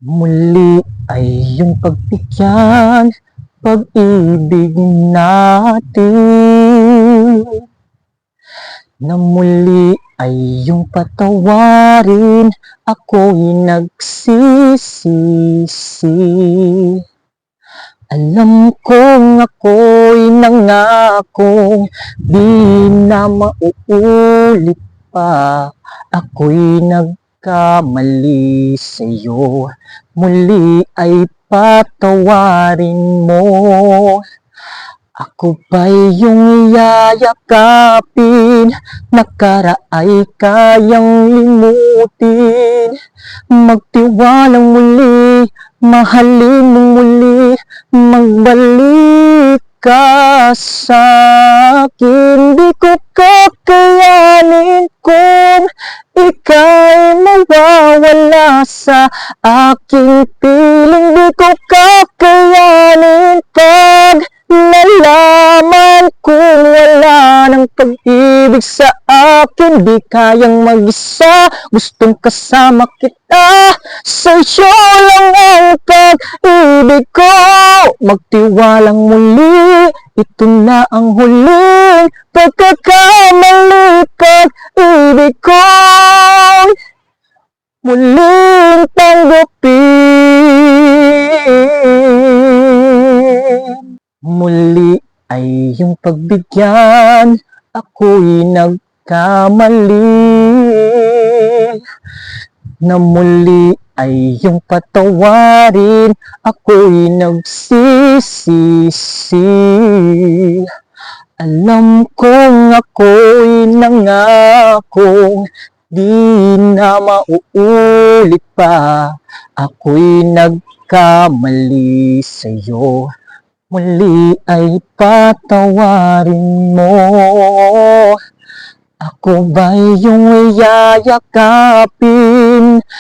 Muli ay iyong pagbigyan, pag-ibig natin. Na muli ay iyong patawarin, ako'y nagsisisi. Alam kong ako'y nangakong di na mauulit pa. Ako'y nagkamali sa'yo, muli ay patawarin mo. Ako ba'y iyong yayakapin, nakaraay kayang limutin. Magtiwalang muli, mahalin mong muli, magbalik ka sa'kin. Di ko kakayanin kung ika'y mawawala sa aking piling. Di ko kakayanin pag nalaman kung wala ng pag-ibig sa akin. Di kayang mag-isa, gustong kasama kita. Sa'yo lang ang pag-ibig ko. Magtiwalang muli, ito na ang huling pagkakamali. Pag-ibig ko muling tanggapin. Muli ay iyong pagbigyan, ako'y nagkamali. Na muli ay iyong patawarin, ako'y nagsisisi. Alam kong ako'y nangakong di na mauulit pa. Ako'y nagkamali sa'yo, muli ay patawarin mo. Ako ba'y iyong yayakapin,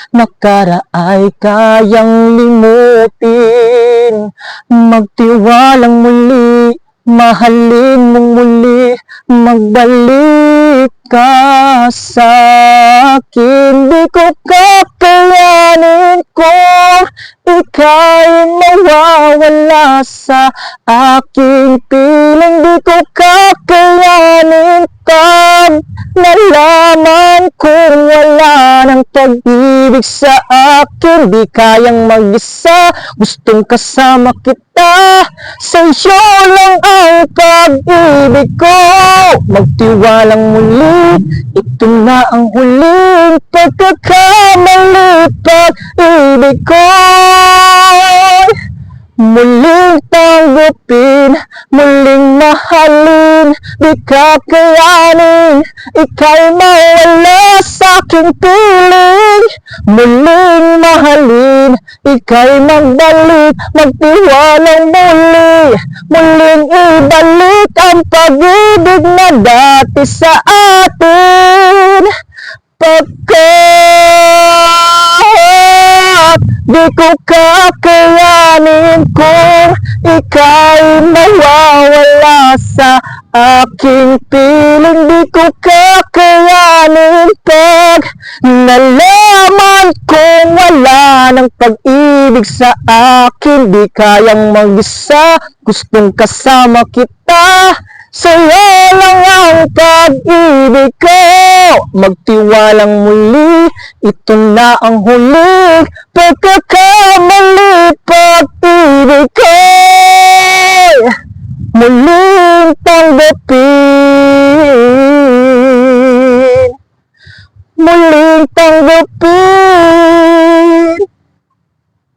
nakaraay kayang limutin. Magtiwalang muli, mahalin mong muli, magbalik ka sa'kin. Di ko kakayanin kung ika'y mawawala sa aking piling. Di ko kakayanin pag nalaman kung wala ng pag-ibig sa akin. Di kayang mag-isa, gustong kasama kita. Sa'yo lang ang pag-ibig ko. Magtiwalang muli, ito na ang huling pagkakamali. Pag-ibig ko muling tanggapin, muling mahalin. Di kakayanin ika'y mawala sa aking piling. Muling mahalin, ika'y magbalik, magtiwalang muli. Muling ibalik ang pag-ibig na dati sa atin. Pagkat di ko kakayanin kung ika'y mawawala sa aking piling. Di ko kakayanin pag nalaman kung wala ng pag-ibig sa akin. Di kayang mag-isa, gustong kasama kita. Sa'yo lang ang pag-ibig ko. Magtiwalang muli, ito na ang huling pagkakamali. Pag-ibig ko muling tanggapin, muling tanggapin,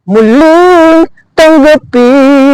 muling tanggapin.